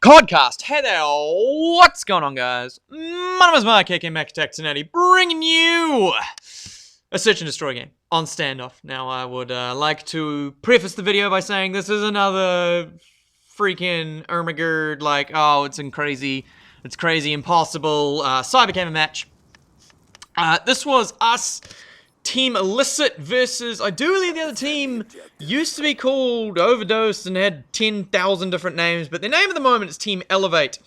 Codcast. Hey there, what's going on, guys? My name is Mark, aka Macatexinetti, bringing you a search and destroy game on standoff. Now, I would like to preface the video by saying this is another freaking Ermagerd, like, oh, it's crazy, impossible, cyber gamer match. This was us, Team Illicit versus, I do believe the other team used to be called Overdose and had 10,000 different names, but their name at the moment is Team Elevate.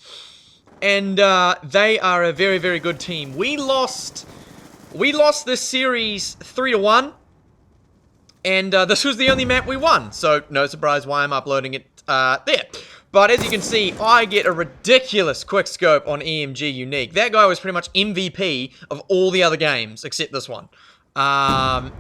And they are a very, very good team. We lost this series 3-1, and this was the only map we won, so no surprise why I'm uploading it there. But as you can see, I get a ridiculous quickscope on EMG Unique. That guy was pretty much MVP of all the other games, except this one. And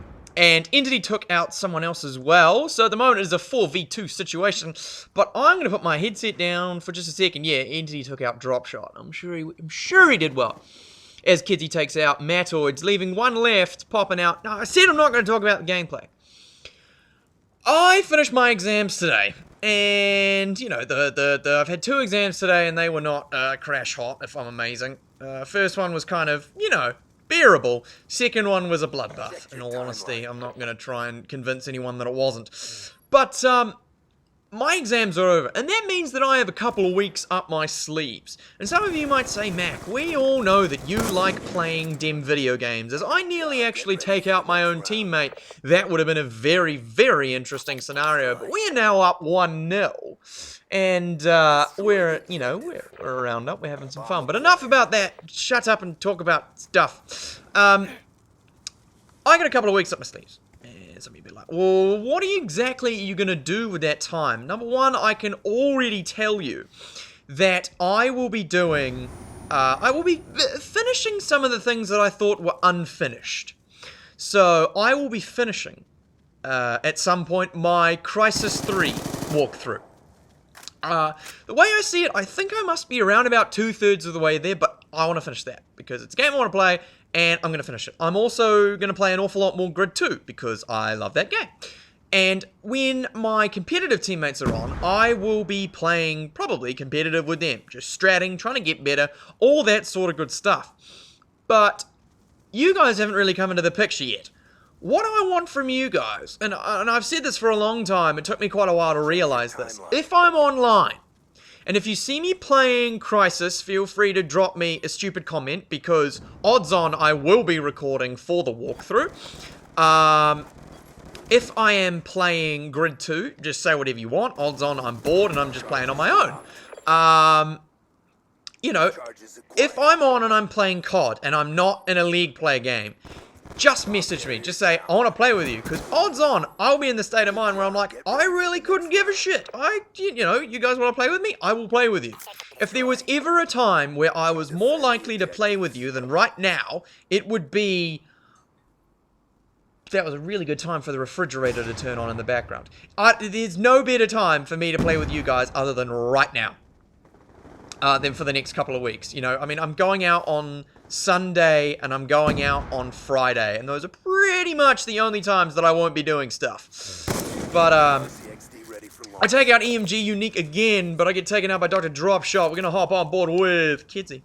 Entity took out someone else as well, so at the moment it is a 4v2 situation, but I'm going to put my headset down for just a second. Yeah, Entity took out Dropshot. I'm sure he did well. As Kidsy takes out Matoids, leaving one left, popping out. No, I said I'm not going to talk about the gameplay. I finished my exams today, and, you know, I've had 2 exams today, and they were not crash hot, if I'm amazing. First one was kind of, you know, bearable. Second one was a bloodbath, in all honesty. I'm not going to try and convince anyone that it wasn't. But, my exams are over, and that means that I have a couple of weeks up my sleeves. And some of you might say, Mac, we all know that you like playing dem video games. As I nearly actually take out my own teammate, that would have been a very, very interesting scenario. But we are now up 1-0. And, we're around up, we're having some fun. But enough about that. Shut up and talk about stuff. I got a couple of weeks up my sleeves. Some of you be like, well, what exactly are you going to do with that time? Number one, I can already tell you that I will be doing, finishing some of the things that I thought were unfinished. So, I will be finishing, at some point, my Crisis 3 walkthrough. The way I see it, I think I must be around about 2/3 of the way there, but I want to finish that, because it's a game I want to play, and I'm going to finish it. I'm also going to play an awful lot more Grid 2, because I love that game. And when my competitive teammates are on, I will be playing probably competitive with them. Just stratting, trying to get better, all that sort of good stuff. But you guys haven't really come into the picture yet. What do I want from you guys? And I've said this for a long time, it took me quite a while to realize this. If I'm online, and if you see me playing Crisis, feel free to drop me a stupid comment, because odds on I will be recording for the walkthrough. If I am playing Grid 2, just say whatever you want. Odds on I'm bored and I'm just playing on my own. You know, if I'm on and I'm playing COD and I'm not in a league play game, just message me. Just say, I want to play with you. Because odds on, I'll be in the state of mind where I'm like, I really couldn't give a shit. You guys want to play with me? I will play with you. If there was ever a time where I was more likely to play with you than right now, it would be... That was a really good time for the refrigerator to turn on in the background. There's no better time for me to play with you guys other than right now. Than for the next couple of weeks. You know, I mean, I'm going out on Sunday and I'm going out on Friday, and those are pretty much the only times that I won't be doing stuff. But, I take out EMG Unique again, but I get taken out by Dr. Dropshot. We're gonna hop on board with Kidsy.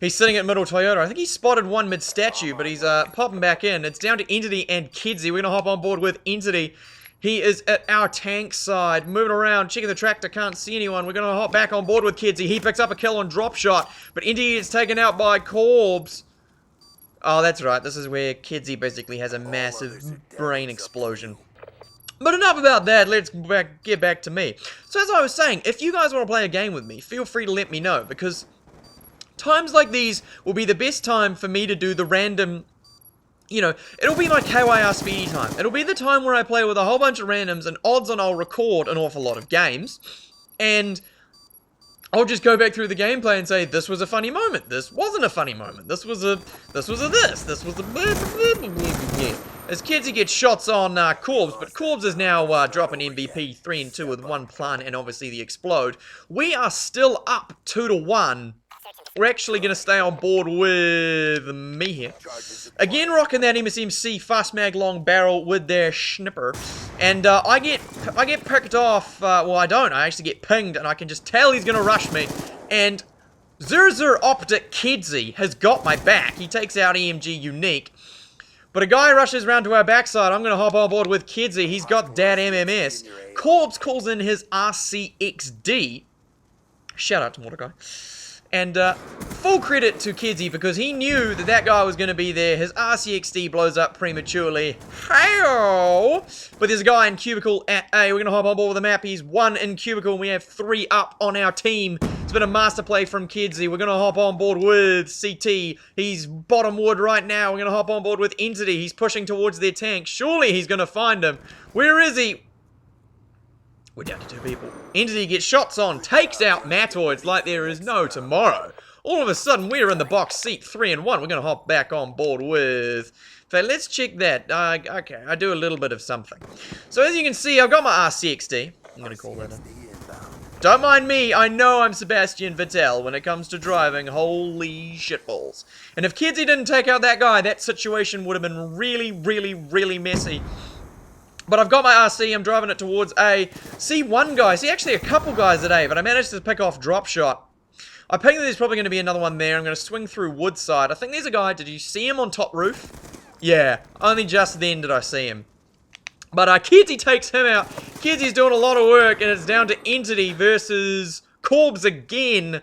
He's sitting at middle Toyota. I think he spotted one mid-statue, but he's popping back in. It's down to Entity and Kidsy. We're gonna hop on board with Entity. He is at our tank side, moving around, checking the tractor, can't see anyone. We're going to hop back on board with Kidsy. He picks up a kill on Dropshot, but Indy is taken out by Corbs. Oh, that's right. This is where Kidsy basically has a massive brain explosion. But enough about that. Let's get back to me. So as I was saying, if you guys want to play a game with me, feel free to let me know, because times like these will be the best time for me to do the random... You know, it'll be my KYR speedy time. It'll be the time where I play with a whole bunch of randoms, and odds on I'll record an awful lot of games, and I'll just go back through the gameplay and say, this was a funny moment, this wasn't a funny moment, this was a this was a... As Kidsy gets shots on Corbs, but Corbs is now dropping MVP 3-2 with 1 plant, and obviously the explode. We are still up 2-1. We're actually going to stay on board with me here. Again, rocking that MSMC fast mag long barrel with their schnipper. And I get picked off, well I don't, I actually get pinged and I can just tell he's gonna rush me. And Zurzur Optic Kedzie has got my back. He takes out EMG Unique. But a guy rushes around to our backside. I'm gonna hop on board with Kedzie. He's got that MMS. Corpse calls in his RCXD. Shout out to Mordecai. And full credit to Kedzie because he knew that that guy was going to be there. His RCXD blows up prematurely. Hey-o! But there's a guy in cubicle at A. We're going to hop on board with the map. He's 1 in cubicle and we have 3 up on our team. It's been a master play from Kedzie. We're going to hop on board with CT. He's bottom wood right now. We're going to hop on board with Entity. He's pushing towards their tank. Surely he's going to find him. Where is he? We're down to 2 people. Entity gets shots on, takes out Matoids like there is no tomorrow. All of a sudden, we're in the box seat 3 and 1. We're going to hop back on board with... In fact, let's check that. Okay, I do a little bit of something. So as you can see, I've got my RCXD. I'm going to call that in. Don't mind me, I know I'm Sebastian Vettel when it comes to driving. Holy shitballs. And if Kedzie didn't take out that guy, that situation would have been really, really, really messy. But I've got my RC, I'm driving it towards A. See one guy, see actually a couple guys at A, but I managed to pick off drop shot. I think that there's probably going to be another one there. I'm going to swing through Woodside. I think there's a guy, did you see him on top roof? Yeah, only just then did I see him. But Kedzie takes him out. Kedzie's doing a lot of work, and it's down to Entity versus Corbs again.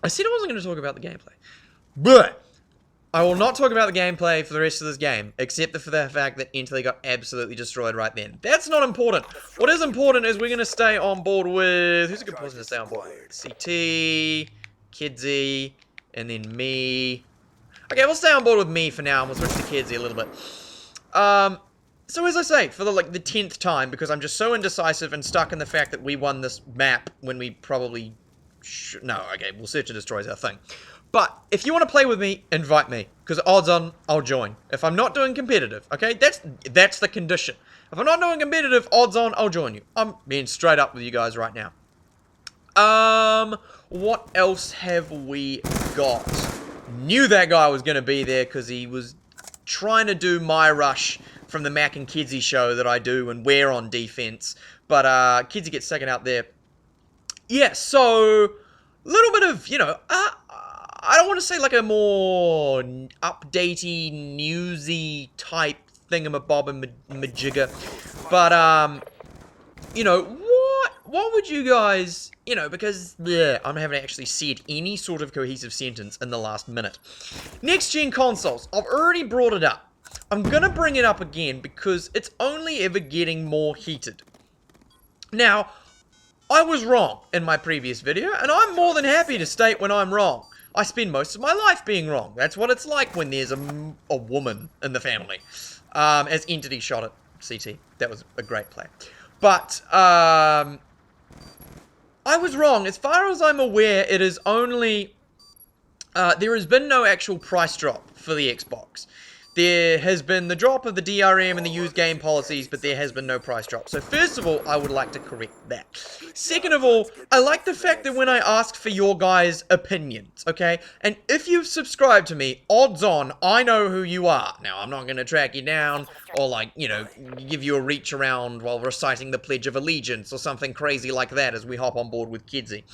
I said I wasn't going to talk about the gameplay. But I will not talk about the gameplay for the rest of this game, except for the fact that Entity got absolutely destroyed right then. That's not important. What is important is we're going to stay on board with... Who's a good person to stay on board with? CT, Kedzie, and then me. Okay, we'll stay on board with me for now, and we'll switch to Kedzie a little bit. So as I say, for the 10th time, because I'm just so indecisive and stuck in the fact that we won this map when we probably... No, okay, we'll search and destroy is our thing. But, if you want to play with me, invite me. Because odds on, I'll join. If I'm not doing competitive, okay? That's the condition. If I'm not doing competitive, odds on, I'll join you. I'm being straight up with you guys right now. What else have we got? Knew that guy was going to be there because he was trying to do my rush from the Mac and Kedzie show that I do and we're on defense. But, Kedzie gets second out there. Yeah, so... little bit of, you know, I don't want to say like a more updatey, newsy type thingamabob and majigger, but, you know, what would you guys, you know, because, yeah, I haven't actually said any sort of cohesive sentence in the last minute. Next gen consoles, I've already brought it up. I'm gonna bring it up again because it's only ever getting more heated. Now, I was wrong in my previous video, and I'm more than happy to state when I'm wrong. I spend most of my life being wrong. That's what it's like when there's a woman in the family. As Entity shot at CT. That was a great play. But, I was wrong. As far as I'm aware, it is only... there has been no actual price drop for the Xbox. There has been the drop of the DRM and the used game policies, but there has been no price drop. So first of all, I would like to correct that. Second of all, I like the fact that when I ask for your guys' opinions, okay? And if you've subscribed to me, odds on, I know who you are. Now, I'm not going to track you down or, like, you know, give you a reach around while reciting the Pledge of Allegiance or something crazy like that as we hop on board with Kedzie.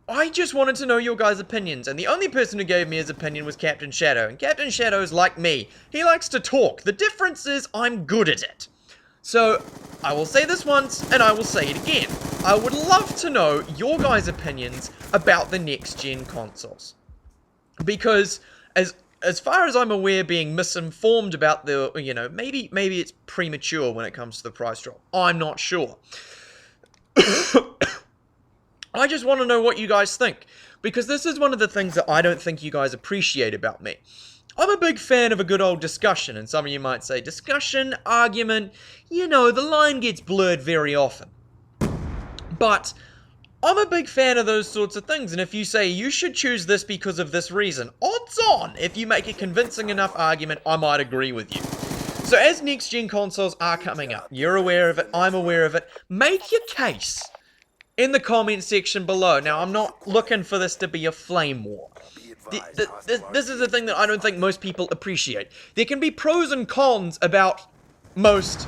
I just wanted to know your guys' opinions, and the only person who gave me his opinion was Captain Shadow, and Captain Shadow's like me. He likes to talk. The difference is I'm good at it. So, I will say this once, and I will say it again. I would love to know your guys' opinions about the next-gen consoles. Because, as far as I'm aware, being misinformed about the, you know, maybe it's premature when it comes to the price drop. I'm not sure. I just want to know what you guys think, because this is one of the things that I don't think you guys appreciate about me. I'm a big fan of a good old discussion, and some of you might say, discussion, argument, you know, the line gets blurred very often. But I'm a big fan of those sorts of things, and if you say you should choose this because of this reason, odds on, if you make a convincing enough argument, I might agree with you. So as next-gen consoles are coming up, you're aware of it, I'm aware of it, make your case in the comment section below. Now, I'm not looking for this to be a flame war. This is the thing that I don't think most people appreciate. There can be pros and cons about most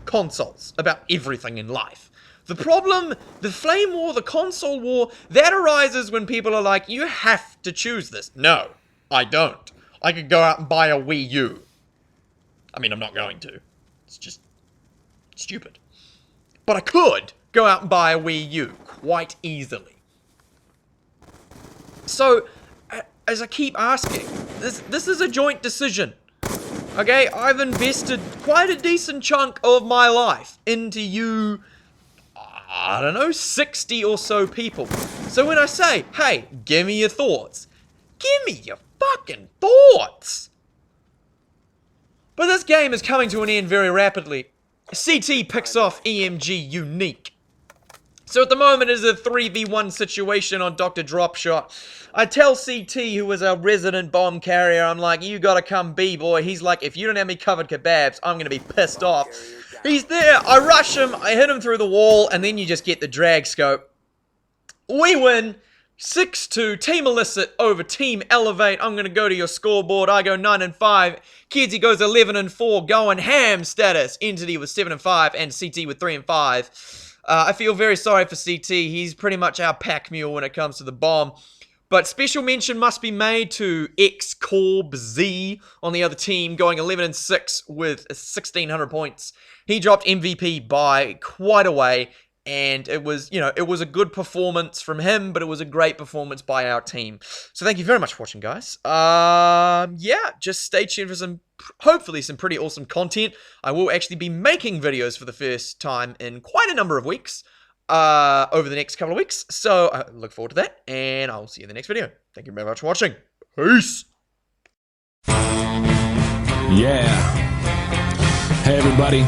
consoles about everything in life. The problem, the flame war, the console war, that arises when people are like, you have to choose this. No, I don't. I could go out and buy a Wii U. I mean, I'm not going to. It's just stupid. But I could go out and buy a Wii U quite easily. So, as I keep asking, this is a joint decision. Okay, I've invested quite a decent chunk of my life into you, I don't know, 60 or so people. So when I say, hey, give me your thoughts, give me your fucking thoughts. But this game is coming to an end very rapidly. CT picks off EMG Unique. So at the moment it is a 3v1 situation on Dr. Dropshot. I tell CT, who is our resident bomb carrier, I'm like, you gotta come B, boy. He's like, if you don't have me covered kebabs, I'm gonna be pissed off. He's there, I rush him, I hit him through the wall, and then you just get the drag scope. We win, 6-2, Team Illicit over Team Elevate. I'm gonna go to your scoreboard. I go 9-5. Kidsy goes 11-4, going ham status. Entity with 7-5, and CT with 3-5. I feel very sorry for CT. He's pretty much our pack mule when it comes to the bomb. But special mention must be made to X-Corb Z on the other team, going 11-6 with 1,600 points. He dropped MVP by quite a way, and it was, you know, it was a good performance from him, but it was a great performance by our team. So thank you very much for watching, guys. Yeah, just stay tuned for some, hopefully some pretty awesome content. I will actually be making videos for the first time in quite a number of weeks, over the next couple of weeks. So I look forward to that, and I'll see you in the next video. Thank you very much for watching. Peace. Yeah. Hey, everybody.